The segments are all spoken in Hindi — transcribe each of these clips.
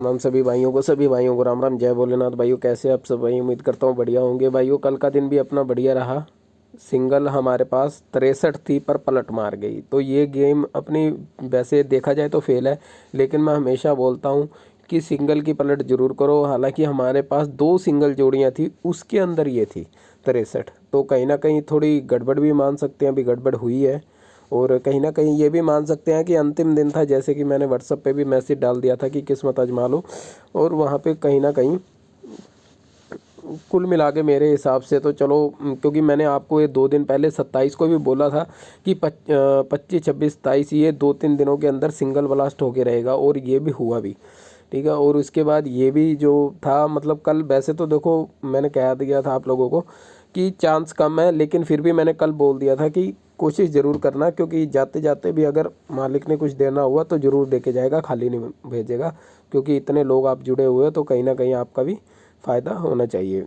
हम सभी भाइयों को राम राम, जय भोलेनाथ। भाइयों कैसे आप सब भाई? उम्मीद करता हूँ बढ़िया होंगे। भाइयों कल का दिन भी अपना बढ़िया रहा। सिंगल हमारे पास 63 थी पर पलट मार गई, तो ये गेम अपनी वैसे देखा जाए तो फेल है। लेकिन मैं हमेशा बोलता हूँ कि सिंगल की पलट जरूर करो। हालांकि हमारे पास 2 सिंगल जोड़ियाँ थी, उसके अंदर ये थी 63, तो कहीं ना कहीं थोड़ी गड़बड़ भी मान सकते हैं, अभी गड़बड़ हुई है। और कहीं ना कहीं ये भी मान सकते हैं कि अंतिम दिन था, जैसे कि मैंने व्हाट्सएप पे भी मैसेज डाल दिया था कि किस्मत आजमा लो। और वहाँ पे कहीं ना कहीं कुल मिला के मेरे हिसाब से तो चलो, क्योंकि मैंने आपको ये 2 दिन पहले 27 को भी बोला था कि 25, 26, 27 ये 2-3 दिनों के अंदर सिंगल ब्लास्ट होके रहेगा, और ये भी हुआ भी। ठीक है। और उसके बाद ये भी जो था, मतलब कल वैसे तो देखो मैंने कह दिया था आप लोगों को कि चांस कम है, लेकिन फिर भी मैंने कल बोल दिया था कि कोशिश ज़रूर करना, क्योंकि जाते जाते भी अगर मालिक ने कुछ देना हुआ तो ज़रूर दे के जाएगा, खाली नहीं भेजेगा। क्योंकि इतने लोग आप जुड़े हुए हैं तो कहीं ना कहीं आपका भी फ़ायदा होना चाहिए।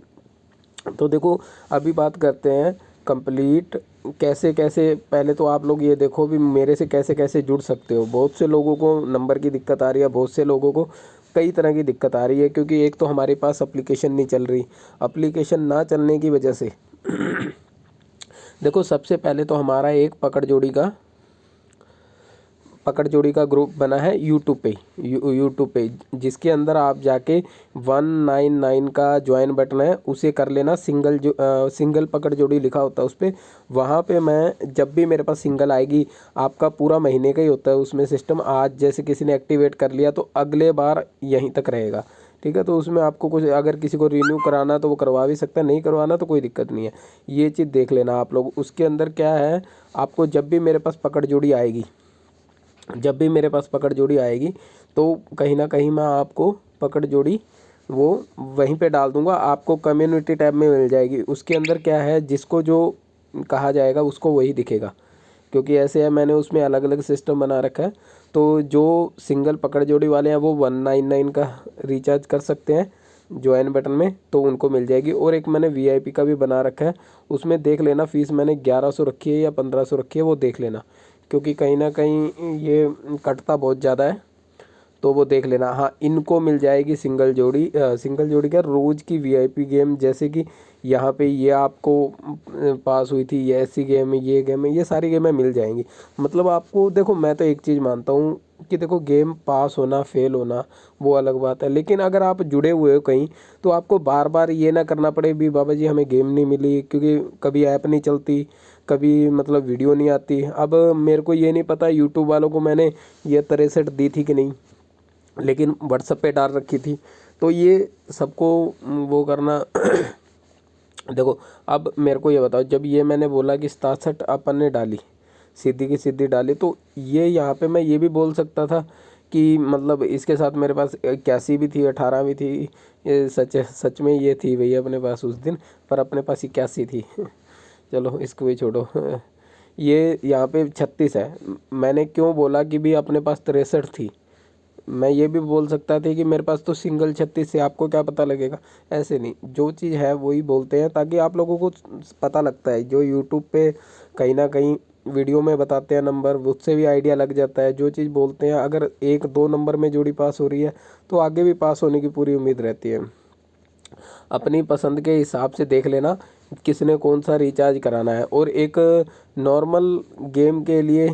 तो देखो, अभी बात करते हैं कंप्लीट कैसे कैसे। पहले तो आप लोग ये देखो भी मेरे से कैसे कैसे जुड़ सकते हो। बहुत से लोगों को नंबर की दिक्कत आ रही है, बहुत से लोगों को कई तरह की दिक्कत आ रही है, क्योंकि एक तो हमारे पास एप्लीकेशन नहीं चल रही। एप्लीकेशन ना चलने की वजह से देखो, सबसे पहले तो हमारा एक पकड़ जोड़ी का ग्रुप बना है यूट्यूब पे। यूट्यूब पे जिसके अंदर आप जाके 199 का ज्वाइन बटन है, उसे कर लेना। सिंगल पकड़ जोड़ी लिखा होता है उस पर। वहाँ पे मैं जब भी मेरे पास सिंगल आएगी, आपका पूरा महीने का ही होता है उसमें सिस्टम। आज जैसे किसी ने एक्टिवेट कर लिया तो अगले बार यहीं तक रहेगा। ठीक है। तो उसमें आपको कुछ, अगर किसी को रिन्यू कराना तो वो करवा भी सकता है, नहीं करवाना तो कोई दिक्कत नहीं है। ये चीज़ देख लेना आप लोग। उसके अंदर क्या है, आपको जब भी मेरे पास पकड़ जोड़ी आएगी तो कहीं ना कहीं मैं आपको पकड़ जोड़ी वो वहीं पे डाल दूंगा। आपको कम्युनिटी टैब में मिल जाएगी। उसके अंदर क्या है, जिसको जो कहा जाएगा उसको वही दिखेगा, क्योंकि ऐसे है मैंने उसमें अलग अलग सिस्टम बना रखा है। तो जो सिंगल पकड़ जोड़ी वाले हैं वो 199 का रिचार्ज कर सकते हैं ज्वाइन बटन में, तो उनको मिल जाएगी। और एक मैंने वीआईपी का भी बना रखा है, उसमें देख लेना फीस मैंने 1100 रखी है या 1500 रखी है, वो देख लेना। क्योंकि कहीं ना कहीं ये कटता बहुत ज़्यादा है, तो वो देख लेना। हाँ, इनको मिल जाएगी सिंगल जोड़ी का रोज़ की वीआईपी गेम। जैसे कि यहाँ पे ये आपको पास हुई थी, ये ऐसी गेम है, ये गेम है, ये सारी गेमें मिल जाएंगी। मतलब आपको देखो, मैं तो एक चीज़ मानता हूँ कि देखो, गेम पास होना फेल होना वो अलग बात है, लेकिन अगर आप जुड़े हुए हो कहीं, तो आपको बार बार ये ना करना पड़े भी बाबा जी हमें गेम नहीं मिली, क्योंकि कभी ऐप नहीं चलती, कभी मतलब वीडियो नहीं आती। अब मेरे को ये नहीं पता यूट्यूब वालों को मैंने ये 63 दी थी कि नहीं, लेकिन व्हाट्सएप पे डाल रखी थी। तो ये सबको वो करना देखो, अब मेरे को ये बताओ, जब ये मैंने बोला कि 67 अपन ने डाली, सीधी की सीधी डाली, तो ये यहाँ पे मैं ये भी बोल सकता था कि मतलब इसके साथ मेरे पास 81 भी थी, 18 भी थी। ये सच सच में ये थी भैया अपने पास उस दिन, पर अपने पास 81 थी। चलो इसको भी छोड़ो। ये यहाँ पे 36 है। मैंने क्यों बोला कि भी अपने पास 63 थी? मैं ये भी बोल सकता था कि मेरे पास तो सिंगल 36 से, आपको क्या पता लगेगा? ऐसे नहीं, जो चीज़ है वही बोलते हैं, ताकि आप लोगों को पता लगता है। जो यूट्यूब पे कहीं ना कहीं वीडियो में बताते हैं नंबर, उससे भी आइडिया लग जाता है। जो चीज़ बोलते हैं, अगर 1-2 नंबर में जोड़ी पास हो रही है तो आगे भी पास होने की पूरी उम्मीद रहती है। अपनी पसंद के हिसाब से देख लेना किसने कौन सा रिचार्ज कराना है। और एक नॉर्मल गेम के लिए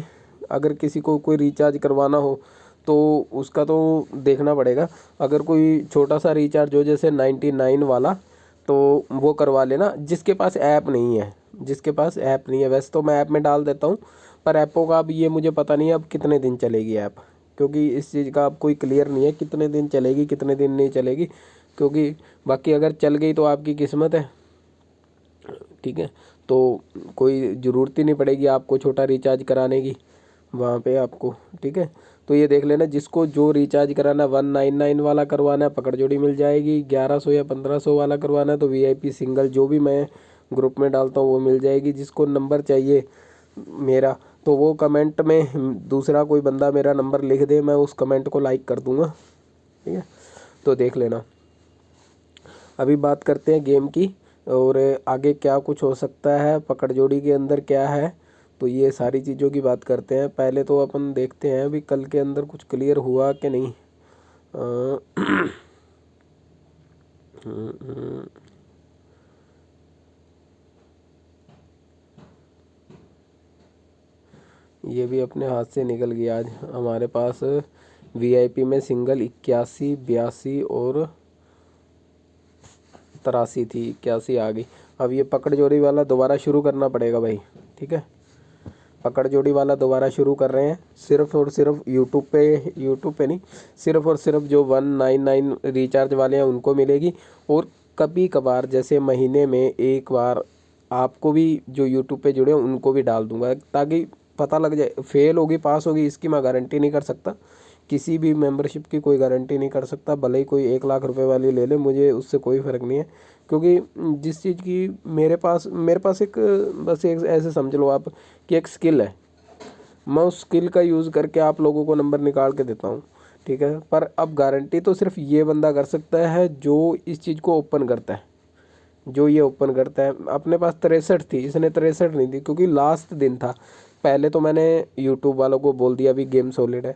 अगर किसी को कोई रिचार्ज करवाना हो तो उसका तो देखना पड़ेगा। अगर कोई छोटा सा रिचार्ज हो जैसे 99 वाला, तो वो करवा लेना। जिसके पास ऐप नहीं है, वैसे तो मैं ऐप में डाल देता हूँ, पर ऐपों का अब ये मुझे पता नहीं है अब कितने दिन चलेगी ऐप, क्योंकि इस चीज़ का अब कोई क्लियर नहीं है कितने दिन चलेगी कितने दिन नहीं चलेगी। क्योंकि बाकी अगर चल गई तो आपकी किस्मत है। ठीक है। तो कोई ज़रूरत ही नहीं पड़ेगी आपको छोटा रिचार्ज कराने की वहाँ पे आपको। ठीक है। तो ये देख लेना, जिसको जो रिचार्ज कराना, 199 वाला करवाना है पकड़ जोड़ी मिल जाएगी, 1100 या 1500 वाला करवाना है तो वीआईपी सिंगल जो भी मैं ग्रुप में डालता हूँ वो मिल जाएगी। जिसको नंबर चाहिए मेरा, तो वो कमेंट में दूसरा कोई बंदा मेरा नंबर लिख दे, मैं उस कमेंट को लाइक कर दूँगा। ठीक है। तो देख लेना। अभी बात करते हैं गेम की, और आगे क्या कुछ हो सकता है पकड़ जोड़ी के अंदर क्या है, तो ये सारी चीज़ों की बात करते हैं। पहले तो अपन देखते हैं अभी कल के अंदर कुछ क्लियर हुआ कि नहीं। ये भी अपने हाथ से निकल गया आज। हमारे पास वीआईपी में सिंगल 81, 82 और 83 थी, 81 आ गई। अब ये पकड़ जोड़ी वाला दोबारा शुरू करना पड़ेगा भाई, ठीक है। पकड़ जोड़ी वाला दोबारा शुरू कर रहे हैं, सिर्फ और सिर्फ यूट्यूब पे नहीं, सिर्फ और सिर्फ जो 199 रिचार्ज वाले हैं उनको मिलेगी। और कभी कभार जैसे महीने में एक बार आपको भी जो यूट्यूब पे जुड़े हैं उनको भी डाल दूंगा, ताकि पता लग जाए। फेल होगी पास होगी इसकी मैं गारंटी नहीं कर सकता, किसी भी मेंबरशिप की कोई गारंटी नहीं कर सकता। भले ही कोई 1 लाख रुपए वाली ले ले, मुझे उससे कोई फ़र्क नहीं है। क्योंकि जिस चीज़ की मेरे पास एक, बस एक ऐसे समझ लो आप कि एक स्किल है, मैं उस स्किल का यूज़ करके आप लोगों को नंबर निकाल के देता हूँ, ठीक है। पर अब गारंटी तो सिर्फ ये बंदा कर सकता है जो इस चीज़ को ओपन करता है, जो ये ओपन करता है। अपने पास 63 थी, इसने 63 नहीं थी क्योंकि लास्ट दिन था। पहले तो मैंने यूट्यूब वालों को बोल दिया भी गेम सॉलिड है,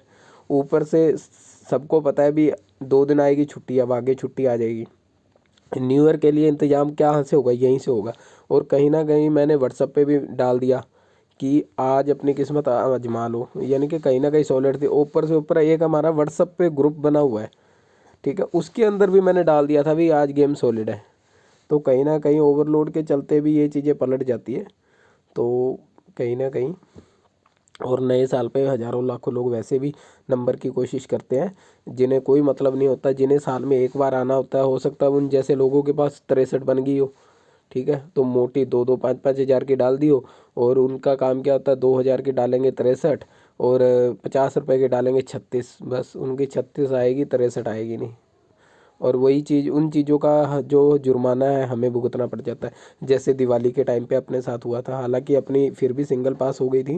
ऊपर से सबको पता है भी 2 दिन आएगी छुट्टी, अब आगे छुट्टी आ जाएगी। न्यू ईयर के लिए इंतज़ाम कहाँ से होगा, यहीं से होगा। और कहीं ना कहीं मैंने व्हाट्सअप पे भी डाल दिया कि आज अपनी किस्मत आजमा लो, यानी कि कहीं ना कहीं सॉलिड थी। ऊपर से ऊपर एक हमारा व्हाट्सअप पे ग्रुप बना हुआ है, ठीक है, उसके अंदर भी मैंने डाल दिया था भी आज गेम सॉलिड है। तो कहीं ना कहीं ओवरलोड के चलते भी ये चीज़ें पलट जाती है। तो कहीं ना कहीं, और नए साल पे हज़ारों लाखों लोग वैसे भी नंबर की कोशिश करते हैं, जिन्हें कोई मतलब नहीं होता, जिन्हें साल में एक बार आना होता है। हो सकता है उन जैसे लोगों के पास 63 बन गई हो, ठीक है, तो मोटी 2-2, 5-5 हज़ार की डाल दी हो। और उनका काम क्या होता है, 2 हज़ार की डालेंगे 63 और 50 रुपये की डालेंगे 36, बस उनकी 36 आएगी, 63 आएगी नहीं। और वही चीज़, उन चीज़ों का जो जुर्माना है हमें भुगतना पड़ जाता है। जैसे दिवाली के टाइम पे अपने साथ हुआ था, हालांकि अपनी फिर भी सिंगल पास हो गई थी,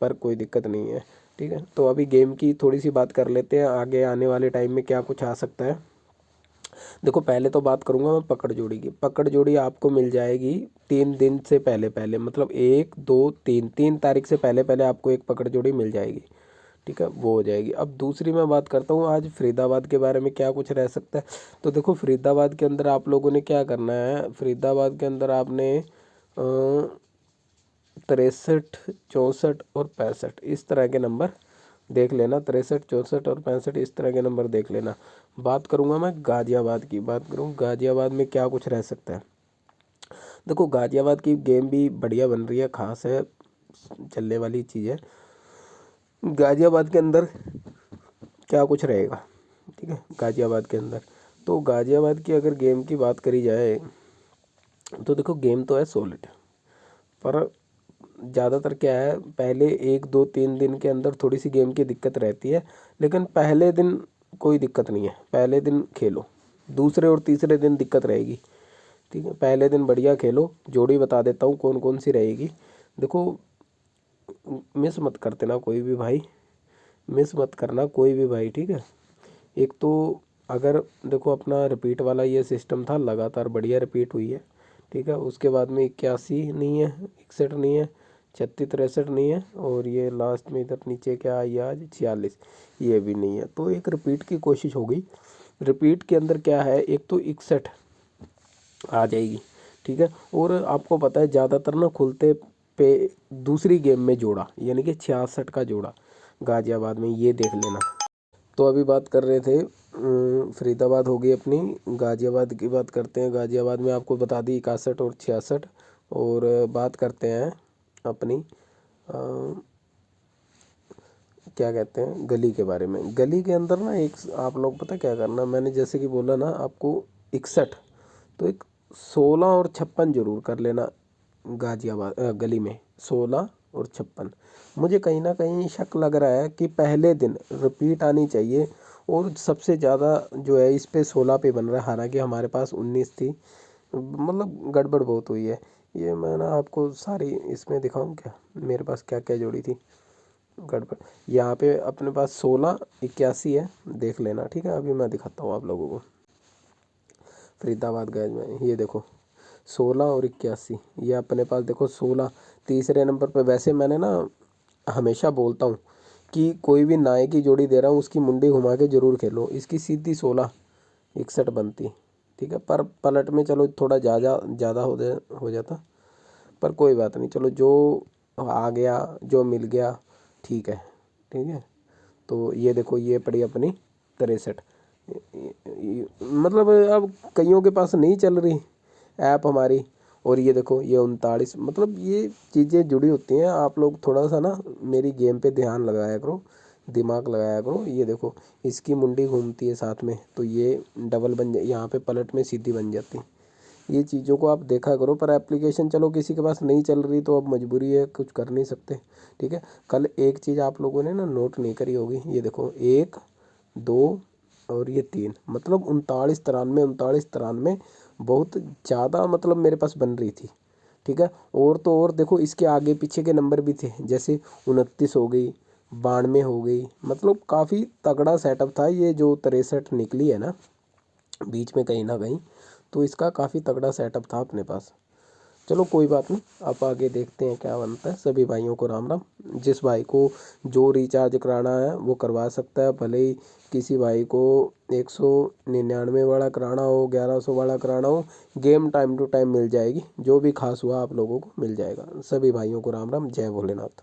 पर कोई दिक्कत नहीं है, ठीक है। तो अभी गेम की थोड़ी सी बात कर लेते हैं, आगे आने वाले टाइम में क्या कुछ आ सकता है। देखो पहले तो बात करूंगा मैं पकड़ जोड़ी की। पकड़ जोड़ी आपको मिल जाएगी 3 दिन से पहले पहले, मतलब 1, 2, 3 तारीख से पहले पहले आपको एक पकड़ जोड़ी मिल जाएगी, ठीक है, वो हो जाएगी। अब दूसरी मैं बात करता हूँ आज फरीदाबाद के बारे में क्या कुछ रह सकता है। तो देखो फरीदाबाद के अंदर आप लोगों ने क्या करना है, फरीदाबाद के अंदर आपने 63, 64 और 65 इस तरह के नंबर देख लेना। 63, 64 और 65 इस तरह के नंबर देख लेना। बात करूंगा मैं गाजियाबाद की, बात करूँ गाजियाबाद में क्या कुछ रह सकता है। देखो गाजियाबाद की गेम भी बढ़िया बन रही है, खास है, चलने वाली चीज़ है। गाजियाबाद के अंदर क्या कुछ रहेगा, ठीक है, गाजियाबाद के अंदर। तो गाजियाबाद की अगर गेम की बात करी जाए तो देखो गेम तो है सॉलिड, पर ज़्यादातर क्या है, पहले 1, 2, 3 दिन के अंदर थोड़ी सी गेम की दिक्कत रहती है, लेकिन पहले दिन कोई दिक्कत नहीं है, पहले दिन खेलो। दूसरे और तीसरे दिन दिक्कत रहेगी, ठीक है। पहले दिन बढ़िया खेलो, जोड़ी बता देता हूँ कौन कौन सी रहेगी। देखो मिस मत करते ना कोई भी भाई, मिस मत करना कोई भी भाई, ठीक है। एक तो अगर देखो अपना रिपीट वाला ये सिस्टम था, लगातार बढ़िया रिपीट हुई है, ठीक है। उसके बाद में 81 नहीं है, 61 नहीं है, 36, 63 नहीं है, और ये लास्ट में इधर नीचे क्या आई आज 46, ये भी नहीं है। तो एक रिपीट की कोशिश हो गई। रिपीट के अंदर क्या है, एक तो 61 आ जाएगी, ठीक है। और आपको पता है ज़्यादातर ना खुलते पे दूसरी गेम में जोड़ा, यानी कि 66 का जोड़ा गाजियाबाद में, ये देख लेना। तो अभी बात कर रहे थे फरीदाबाद हो गई अपनी, गाजियाबाद की बात करते हैं। गाजियाबाद में आपको बता दी 61 और 66। और बात करते हैं अपनी क्या कहते हैं गली के बारे में। गली के अंदर ना एक आप लोग पता क्या करना, मैंने जैसे कि बोला ना आपको 61, तो एक 16 और 56 जरूर कर लेना। गाजियाबाद गली में 16 और 56, मुझे कहीं ना कहीं शक लग रहा है कि पहले दिन रिपीट आनी चाहिए। और सबसे ज़्यादा जो है इस पे 16 पे बन रहा है, हालांकि हमारे पास 19 थी, मतलब गड़बड़ बहुत हुई है। ये मैं ना आपको सारी इसमें दिखाऊं क्या, मेरे पास क्या क्या जोड़ी थी गड़बड़। यहाँ पे अपने पास 16, 81 है, देख लेना, ठीक है। अभी मैं दिखाता हूँ आप लोगों को फरीदाबाद गए में, ये देखो 16 और 81, ये अपने पास देखो 16 तीसरे नंबर पे। वैसे मैंने ना हमेशा बोलता हूँ कि कोई भी नाए की जोड़ी दे रहा हूँ उसकी मुंडी घुमा के जरूर खेलो। इसकी सीधी 16 61 बनती, ठीक है। पर पलट में चलो थोड़ा ज़्यादा हो जाता, पर कोई बात नहीं, चलो जो आ गया जो मिल गया ठीक है, ठीक है। तो ये देखो ये पड़ी अपनी 63। मतलब अब कईयों के पास नहीं चल रही ऐप हमारी। और ये देखो ये 39, मतलब ये चीज़ें जुड़ी होती हैं। आप लोग थोड़ा सा ना मेरी गेम पे ध्यान लगाया करो, दिमाग लगाया करो। ये देखो इसकी मुंडी घूमती है साथ में, तो ये डबल बन जाए, यहाँ पे पलट में सीधी बन जाती। ये चीज़ों को आप देखा करो। पर एप्लीकेशन चलो किसी के पास नहीं चल रही तो अब मजबूरी है, कुछ कर नहीं सकते, ठीक है। कल एक चीज़ आप लोगों ने ना नोट नहीं करी होगी, ये देखो 1 2 और ये 3, मतलब 39 93 बहुत ज़्यादा मतलब मेरे पास बन रही थी, ठीक है। और तो और देखो इसके आगे पीछे के नंबर भी थे, जैसे 29 हो गई, 92 हो गई, मतलब काफ़ी तगड़ा सेटअप था ये जो 63 निकली है ना बीच में कहीं ना कहीं। तो इसका काफ़ी तगड़ा सेटअप था अपने पास। चलो कोई बात नहीं, आप आगे देखते हैं क्या बनता है। सभी भाइयों को राम राम। जिस भाई को जो रिचार्ज कराना है वो करवा सकता है, भले ही किसी भाई को 199 वाला कराना हो, 1100 वाला कराना हो, गेम टाइम टू टाइम मिल जाएगी। जो भी खास हुआ आप लोगों को मिल जाएगा। सभी भाइयों को राम राम, जय भोलेनाथ।